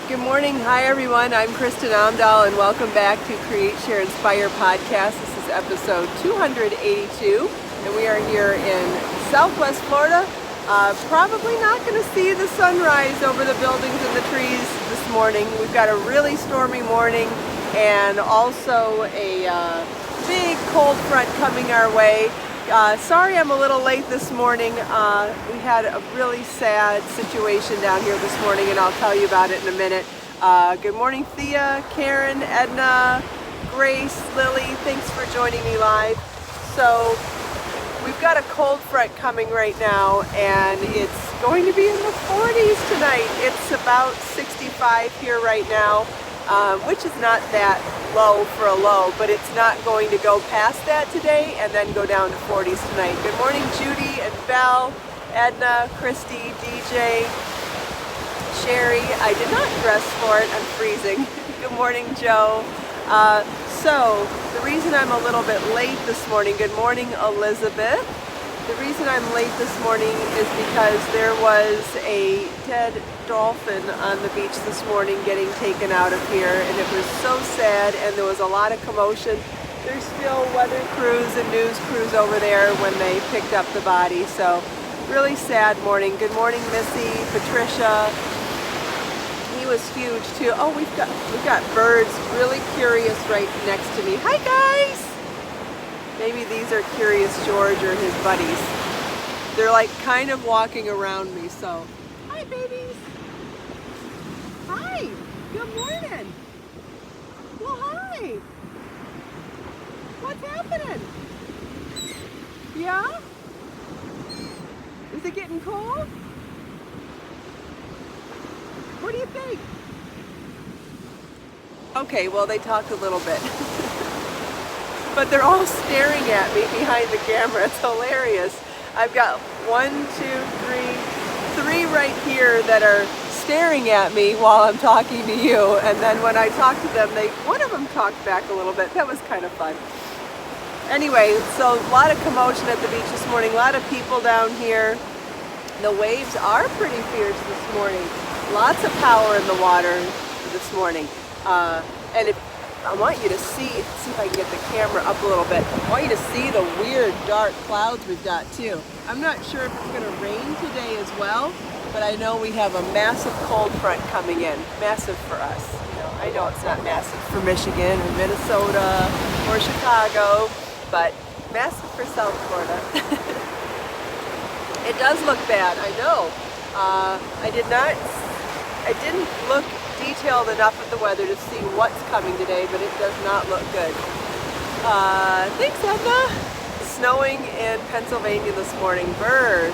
Good morning. Hi everyone. I'm Kristin Omdahl and welcome back to Create, Share, Inspire podcast. This is episode 282 and we are here in Southwest Florida. Probably not going to see the sunrise over the buildings and the trees this morning. We've got a really stormy morning and also a big cold front coming our way. Sorry I'm a little late this morning. We had a really sad situation down here this morning and I'll tell you about it in a minute. Good morning Thea, Karen, Edna, Grace, Lily, thanks for joining me live. So we've got a cold front coming right now and it's going to be in the 40s tonight. It's about 65 here right now. Which is not that low for a low, but it's not going to go past that today and then go down to 40s tonight. Good morning, Judy and Belle, Edna, Christy, DJ, Sherry. I did not dress for it. I'm freezing. Good morning, Joe. So the reason I'm a little bit late this morning, good morning, Elizabeth. The reason I'm late this morning is because there was a dead dolphin on the beach this morning getting taken out of here, and it was so sad and there was a lot of commotion. There's still weather crews and news crews over there when they picked up the body, so really sad morning. Good morning, Missy, Patricia. He was huge too. Oh, we've got birds really curious right next to me. Hi guys! Maybe these are Curious George or his buddies. They're like kind of walking around me, so. Hi babies. Hi, good morning. Well, hi. What's happening? Yeah? Is it getting cold? What do you think? Okay, well they talked a little bit. But they're all staring at me behind the camera. It's hilarious. I've got three right here that are staring at me while I'm talking to you. And then when I talk to them, one of them talked back a little bit. That was kind of fun. Anyway, so a lot of commotion at the beach this morning. A lot of people down here. The waves are pretty fierce this morning. Lots of power in the water this morning. And I want you to see if I can get the camera up a little bit. I want you to see the weird dark clouds we've got too. I'm not sure if it's going to rain today as well, but I know we have a massive cold front coming in. Massive for us. I know it's not massive for Michigan or Minnesota or Chicago, but massive for South Florida. It does look bad, I know. I didn't look detailed enough at the weather to see what's coming today, but it does not look good. Thanks, Edna. Snowing in Pennsylvania this morning. Bird.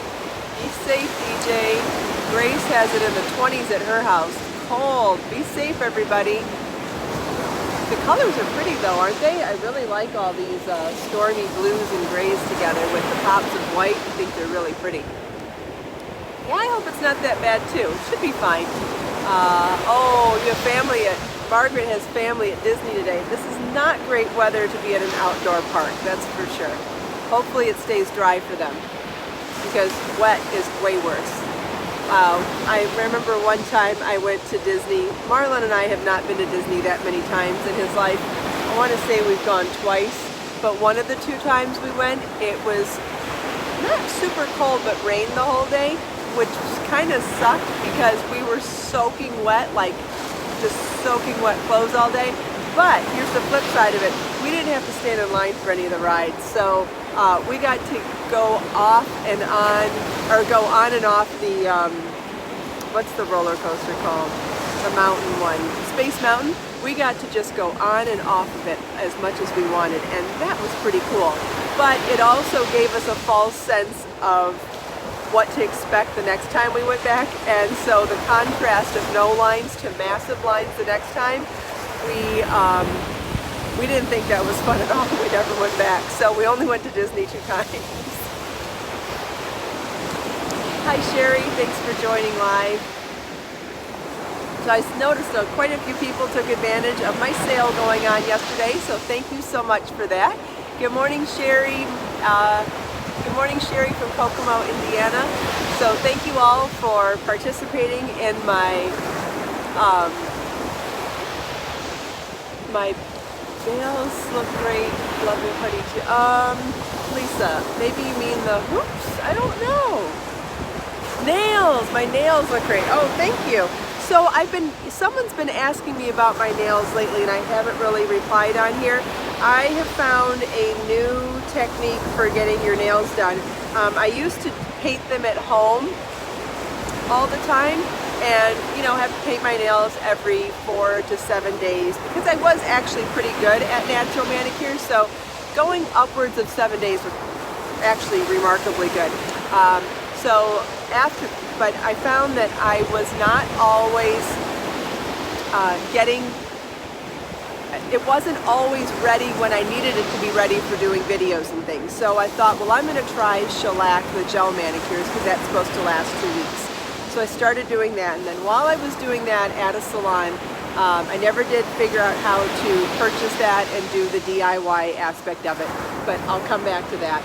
Be safe, DJ. Grace has it in the 20s at her house. Cold. Be safe, everybody. The colors are pretty though, aren't they? I really like all these stormy blues and grays together with the pops of white. I think they're really pretty. Yeah, I hope it's not that bad too. It should be fine. Oh, you have family Margaret has family at Disney today. This is not great weather to be at an outdoor park, that's for sure. Hopefully it stays dry for them because wet is way worse. I remember one time I went to Disney. Marlon and I have not been to Disney that many times in his life. I want to say we've gone twice, but one of the two times we went, it was not super cold but rained the whole day, which kind of sucked because we were soaking wet, like just soaking wet clothes all day. But here's the flip side of it. We didn't have to stand in line for any of the rides. So we got to go off and on, or go on and off the, what's the roller coaster called? The mountain one, Space Mountain. We got to just go on and off of it as much as we wanted. And that was pretty cool. But it also gave us a false sense of what to expect the next time we went back, and so the contrast of no lines to massive lines the next time, we didn't think that was fun at all. We never went back, so we only went to Disney 2 times. Hi Sherry, thanks for joining live. So I noticed quite a few people took advantage of my sale going on yesterday, so thank you so much for that. Good morning Sherry. Good morning, Sherry from Kokomo, Indiana. So thank you all for participating in my My nails look great. Lovely putty too. Lisa, maybe you mean the hoops? I don't know. Nails. My nails look great. Oh, thank you. So someone's been asking me about my nails lately, and I haven't really replied on here. I have found a new technique for getting your nails done. I used to paint them at home all the time, and have to paint my nails every 4 to 7 days because I was actually pretty good at natural manicures. So going upwards of 7 days was actually remarkably good. But I found that I was not always it wasn't always ready when I needed it to be ready for doing videos and things. So I thought, well, I'm going to try shellac, the gel manicures, because that's supposed to last 2 weeks. So I started doing that, and then while I was doing that at a salon, I never did figure out how to purchase that and do the DIY aspect of it, but I'll come back to that.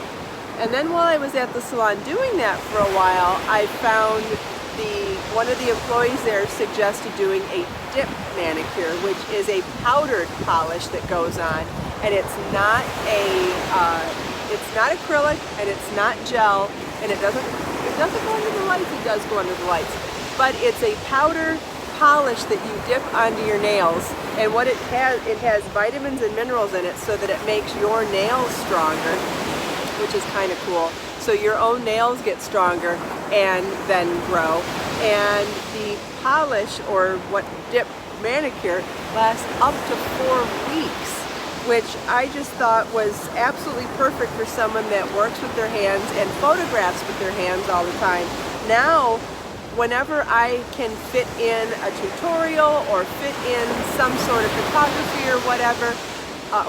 And then while I was at the salon doing that for a while, I found one of the employees there suggested doing a dip manicure, which is a powdered polish that goes on, and it's not acrylic, and it's not gel, and it doesn't go under the lights. It does go under the lights, but it's a powder polish that you dip onto your nails, and what it has vitamins and minerals in it so that it makes your nails stronger, which is kind of cool. So your own nails get stronger and then grow. And the polish, or what dip manicure, lasts up to 4 weeks, which I just thought was absolutely perfect for someone that works with their hands and photographs with their hands all the time. Now, whenever I can fit in a tutorial or fit in some sort of photography or whatever,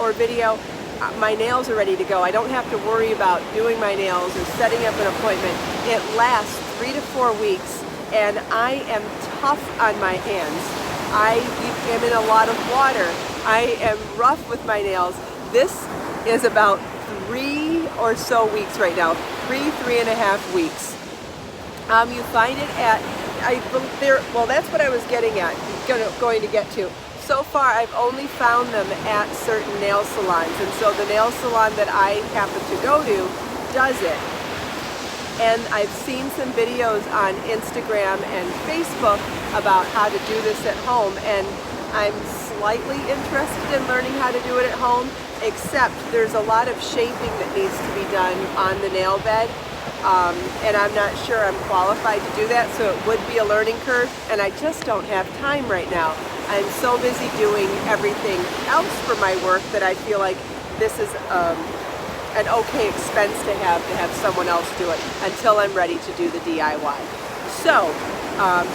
or video, my nails are ready to go. I don't have to worry about doing my nails or setting up an appointment. It lasts 3 to 4 weeks, and I am tough on my hands. I am in a lot of water. I am rough with my nails. This is about 3 or so weeks right now. 3.5 weeks. You find it at, well, that's what I was getting at, going to get to. So far, I've only found them at certain nail salons, and so the nail salon that I happen to go to does it. And I've seen some videos on Instagram and Facebook about how to do this at home, and I'm slightly interested in learning how to do it at home, except there's a lot of shaping that needs to be done on the nail bed, and I'm not sure I'm qualified to do that, so it would be a learning curve, and I just don't have time right now. I'm so busy doing everything else for my work that I feel like this is an okay expense to have someone else do it until I'm ready to do the DIY. So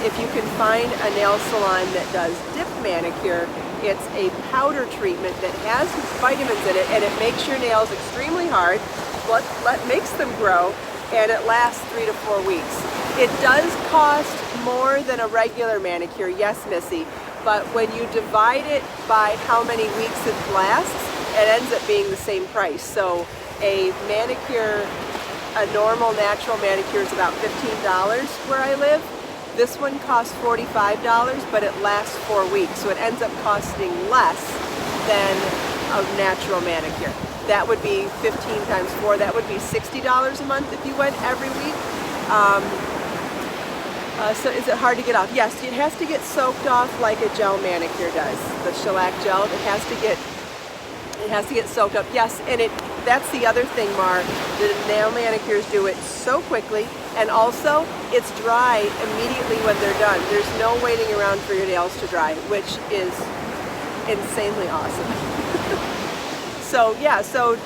if you can find a nail salon that does dip manicure, it's a powder treatment that has vitamins in it, and it makes your nails extremely hard, makes them grow, and it lasts 3 to 4 weeks. It does cost more than a regular manicure, yes, Missy, but when you divide it by how many weeks it lasts, it ends up being the same price. So a manicure, a normal natural manicure, is about $15 where I live. This one costs $45, but it lasts 4 weeks, so it ends up costing less than a natural manicure. That would be 15 times 4, that would be $60 a month if you went every week. So is it hard to get off? Yes, it has to get soaked off like a gel manicure does. The shellac gel, it has to get soaked up. Yes, and that's the other thing, Mar. The nail manicures do it so quickly, and also it's dry immediately when they're done. There's no waiting around for your nails to dry, which is insanely awesome. So yeah, so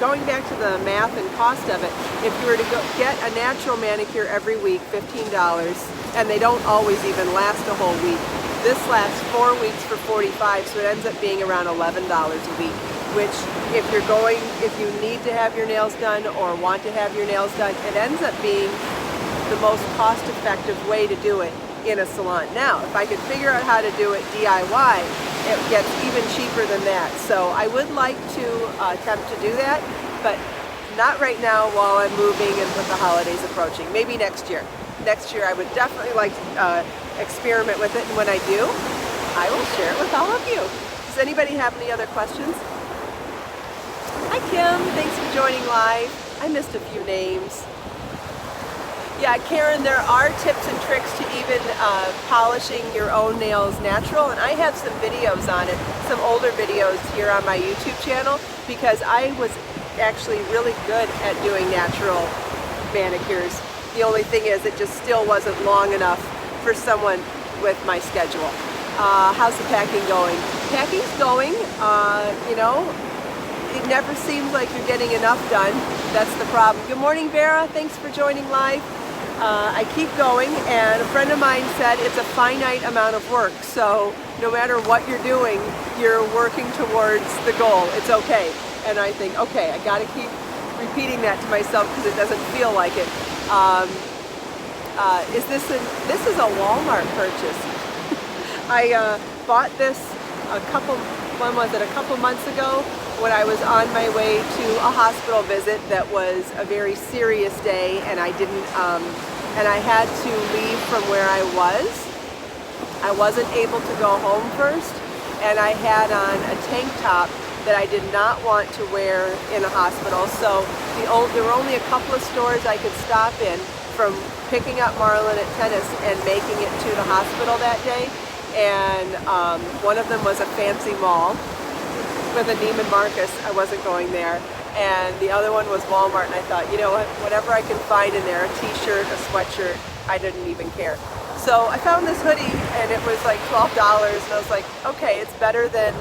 going back to the math and cost of it, if you were to go get a natural manicure every week, $15, and they don't always even last a whole week. This lasts 4 weeks for $45, so it ends up being around $11 a week, which if you need to have your nails done or want to have your nails done, it ends up being the most cost-effective way to do it in a salon. Now, if I could figure out how to do it DIY, it gets even cheaper than that. So I would like to attempt to do that, but not right now while I'm moving and with the holidays approaching. Maybe next year. Next year I would definitely like to experiment with it, and when I do, I will share it with all of you. Does anybody have any other questions? Hi Kim, thanks for joining live. I missed a few names. Yeah, Karen, there are tips and tricks to even polishing your own nails natural, and I have some videos on it, some older videos here on my YouTube channel, because I was actually really good at doing natural manicures. The only thing is it just still wasn't long enough for someone with my schedule. How's the packing going? Packing's going, you know, it never seems like you're getting enough done. That's the problem. Good morning, Vera. Thanks for joining live. I keep going, and a friend of mine said it's a finite amount of work, so no matter what you're doing, you're working towards the goal. It's okay. And I think, okay, I gotta keep repeating that to myself because it doesn't feel like it. This is a Walmart purchase. I bought this a couple months ago when I was on my way to a hospital visit that was a very serious day, and I didn't, and I had to leave from where I was. I wasn't able to go home first, and I had on a tank top that I did not want to wear in a hospital. So there were only a couple of stores I could stop in from picking up Marlon at tennis and making it to the hospital that day. And one of them was a fancy mall with a Neiman Marcus. I wasn't going there. And the other one was Walmart, and I thought, you know what, whatever I can find in there, a t-shirt, a sweatshirt, I didn't even care. So I found this hoodie, and it was like $12, and I was like, okay, it's better than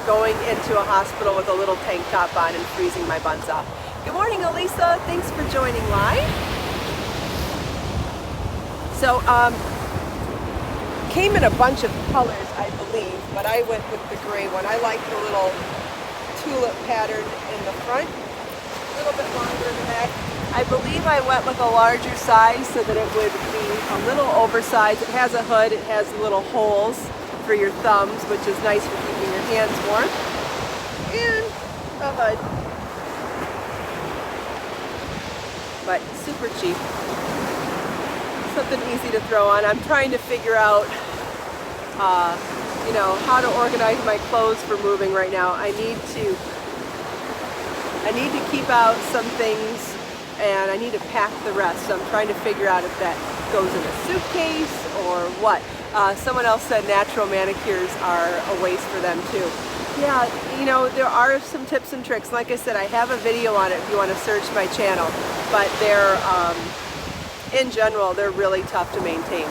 going into a hospital with a little tank top on and freezing my buns off. Good morning, Elisa. Thanks for joining live. So, came in a bunch of colors, I believe, but I went with the gray one. I like the little tulip pattern in the front, a little bit longer in the back. I believe I went with a larger size so that it would be a little oversized. It has a hood, it has little holes for your thumbs, which is nice for keeping your hands warm, and a hood. But super cheap. Something easy to throw on. I'm trying to figure out you know, how to organize my clothes for moving right now. I need to keep out some things, and I need to pack the rest. So I'm trying to figure out if that goes in a suitcase or what. Someone else said natural manicures are a waste for them too. Yeah, you know, there are some tips and tricks. Like I said, I have a video on it if you want to search my channel, but they're in general, they're really tough to maintain.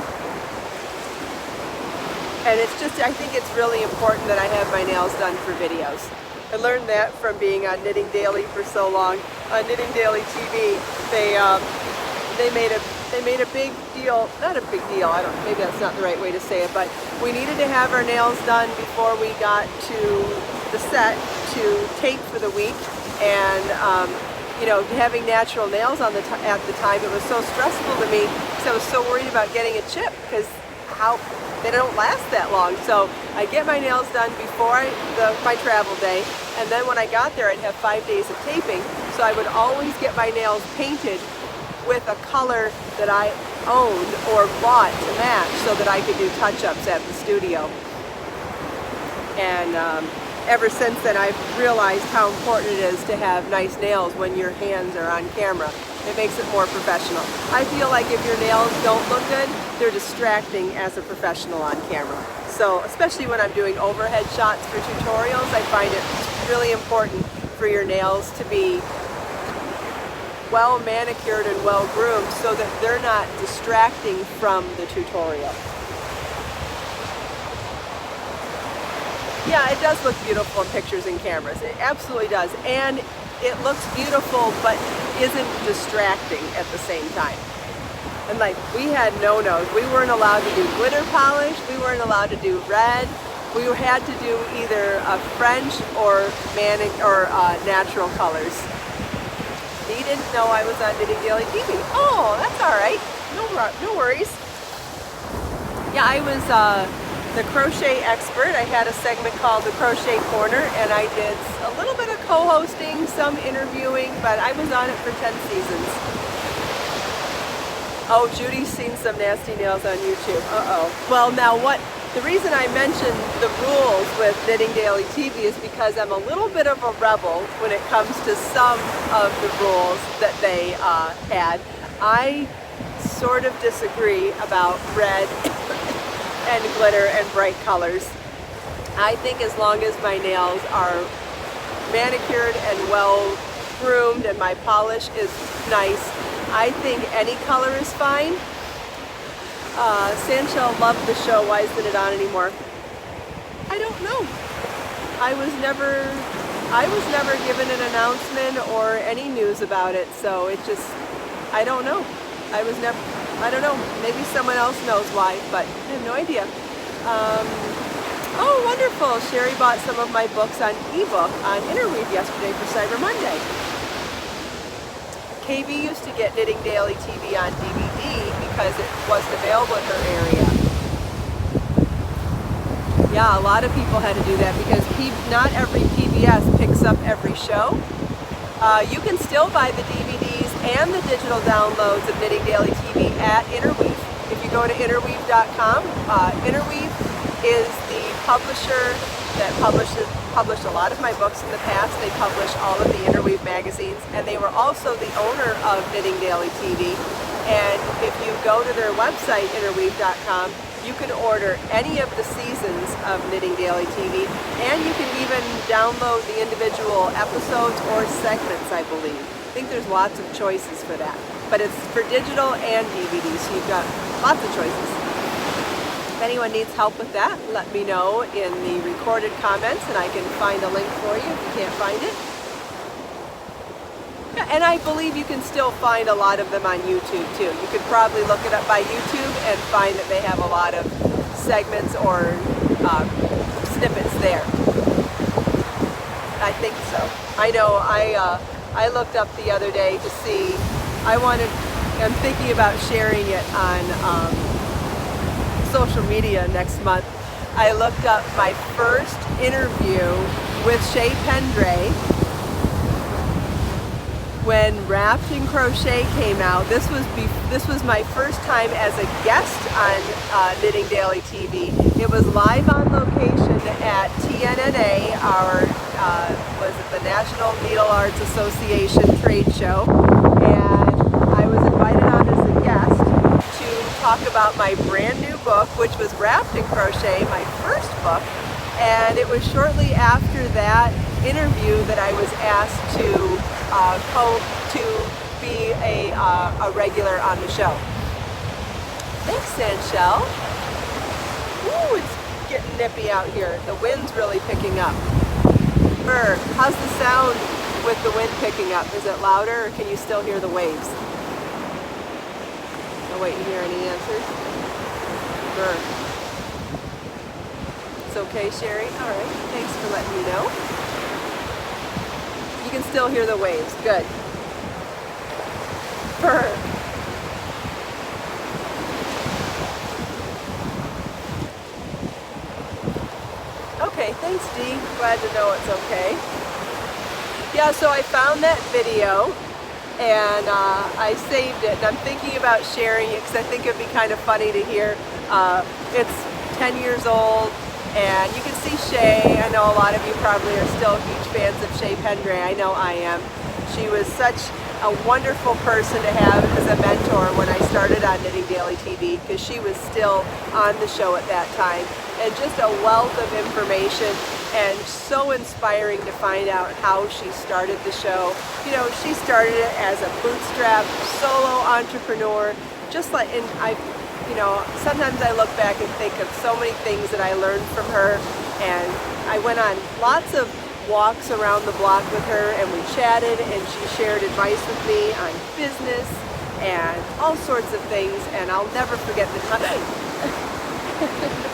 And it's just, I think it's really important that I have my nails done for videos. I learned that from being on Knitting Daily for so long. On Knitting Daily TV, they made a big deal, not a big deal, maybe that's not the right way to say it, but we needed to have our nails done before we got to the set to tape for the week. And you know, having natural nails on at the time, it was so stressful to me because I was so worried about getting a chip, because they don't last that long. So I get my nails done before my travel day, and then when I got there, I'd have 5 days of taping. So I would always get my nails painted with a color that I owned or bought to match, so that I could do touch-ups at the studio. And ever since then, I've realized how important it is to have nice nails when your hands are on camera. It makes it more professional. I feel like if your nails don't look good, they're distracting as a professional on camera. So especially when I'm doing overhead shots for tutorials, I find it really important for your nails to be well manicured and well groomed so that they're not distracting from the tutorial. Yeah, it does look beautiful in pictures and cameras. It absolutely does. And it looks beautiful, but isn't distracting at the same time. And like, we had no-nos. We weren't allowed to do glitter polish. We weren't allowed to do red. We had to do either a French or natural colors. He didn't know I was on Knitting Daily TV. Oh, that's all right. No worries. Yeah, I was the crochet expert. I had a segment called the Crochet Corner, and I did a little bit of co-hosting, some interviewing, but I was on it for 10 seasons. Oh, Judy's seen some nasty nails on YouTube. Uh-oh. Well, now the reason I mentioned the rules with Knitting Daily TV is because I'm a little bit of a rebel when it comes to some of the rules that they had. I sort of disagree about red and glitter and bright colors. I think as long as my nails are manicured and well groomed and my polish is nice, I think any color is fine. Sandshell loved the show. Why isn't it on anymore? I don't know. I was never given an announcement or any news about it, so I don't know. I don't know. Maybe someone else knows why, but I have no idea. Oh, wonderful. Sherry bought some of my books on ebook on Interweave yesterday for Cyber Monday. KB used to get Knitting Daily TV on DVD because it wasn't available in her area. Yeah, a lot of people had to do that because not every PBS picks up every show. You can still buy the DVDs and the digital downloads of Knitting Daily TV at Interweave. If you go to interweave.com, Interweave is the publisher that published a lot of my books in the past. They publish all of the Interweave magazines, and they were also the owner of Knitting Daily TV. And if you go to their website, interweave.com, you can order any of the seasons of Knitting Daily TV, and you can even download the individual episodes or segments, I believe. I think there's lots of choices for that. But it's for digital and DVD, so you've got lots of choices. If anyone needs help with that, let me know in the recorded comments and I can find a link for you if you can't find it. Yeah, and I believe you can still find a lot of them on YouTube too. You could probably look it up by YouTube and find that they have a lot of segments or snippets there. I think so. I know I looked up the other day to see, I'm thinking about sharing it on social media next month. I looked up my first interview with Shea Pendray when Wrapped in Crochet came out. This was my first time as a guest on Knitting Daily TV. It was live on location at TNNA, our was it the National Needle Arts Association trade show, and I was invited on as a guest to talk about my brand new book, which was Wrapped in Crochet, my first book. And it was shortly after that interview that I was asked to be a regular on the show. Thanks, Sandshell. Ooh, it's getting nippy out here. The wind's really picking up. Burr, how's the sound with the wind picking up? Is it louder, or can you still hear the waves? I'll wait and hear any answers. Burr. It's okay, Sherry? All right, thanks for letting me know. You can still hear the waves. Good. Burr. Okay, thanks, Dee. Glad to know it's okay. Yeah, so I found that video and I saved it, and I'm thinking about sharing it because I think it'd be kind of funny to hear. It's 10 years old. And you can see Shay. I know a lot of you probably are still huge fans of Shea Pendray. I know I am. She was such a wonderful person to have as a mentor when I started on Knitting Daily TV, because she was still on the show at that time. And just a wealth of information, and so inspiring to find out how she started the show. You know, she started it as a bootstrap solo entrepreneur, just like, and you know, sometimes I look back and think of so many things that I learned from her, and I went on lots of walks around the block with her, and we chatted, and she shared advice with me on business and all sorts of things, and I'll never forget the time.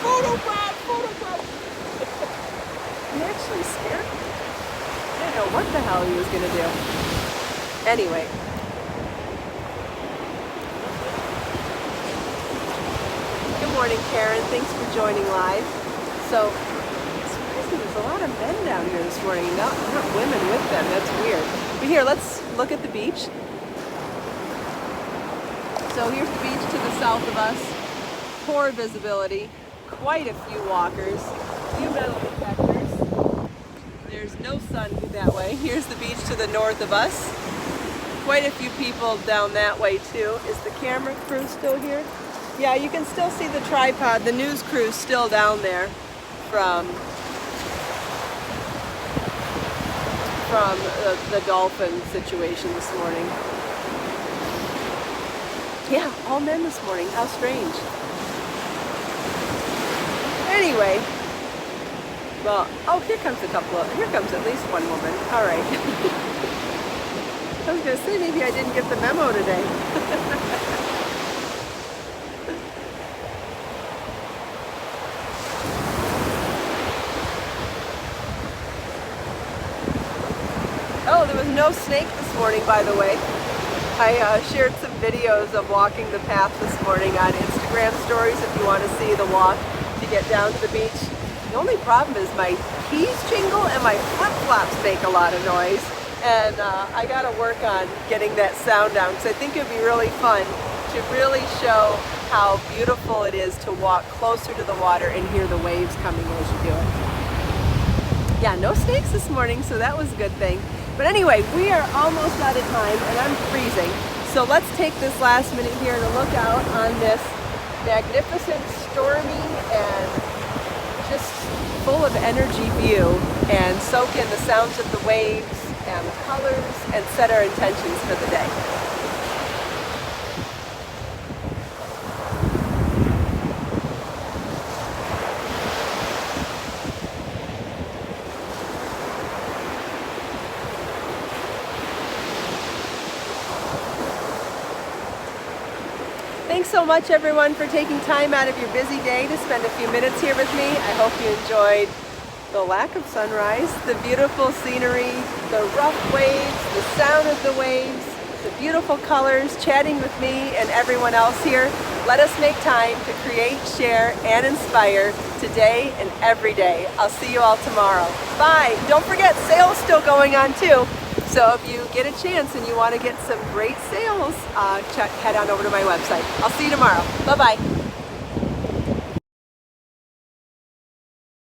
Photograph! He actually scared me. I didn't know what the hell he was going to do. Anyway. Good morning, Karen. Thanks for joining live. So, surprisingly, there's a lot of men down here this morning, not women with them. That's weird. But here, let's look at the beach. So here's the beach to the south of us. Poor visibility. Quite a few walkers. Few metal detectors. There's no sun that way. Here's the beach to the north of us. Quite a few people down that way too. Is the camera crew still here? Yeah, you can still see the tripod. The news crew's still down there from the dolphin situation this morning. Yeah, all men this morning. How strange. Anyway, well, oh, here comes at least one woman. All right. I was going to say, maybe I didn't get the memo today. Oh, there was no snake this morning, by the way. I shared some videos of walking the path this morning on Instagram stories if you want to see the walk to get down to the beach. The only problem is my keys jingle and my flip-flops make a lot of noise. And I got to work on getting that sound down because I think it would be really fun to really show how beautiful it is to walk closer to the water and hear the waves coming as you do it. Yeah, no snakes this morning, so that was a good thing. But anyway, we are almost out of time and I'm freezing. So let's take this last minute here to look out on this magnificent, stormy, and just full of energy view and soak in the sounds of the waves and the colors and set our intentions for the day. Thanks so much, everyone, for taking time out of your busy day to spend a few minutes here with me. I hope you enjoyed the lack of sunrise, the beautiful scenery, the rough waves, the sound of the waves, the beautiful colors, chatting with me and everyone else here. Let us make time to create, share, and inspire today and every day. I'll see you all tomorrow. Bye. Don't forget, sales still going on too. So if you get a chance and you want to get some great sales, head on over to my website. I'll see you tomorrow. Bye-bye.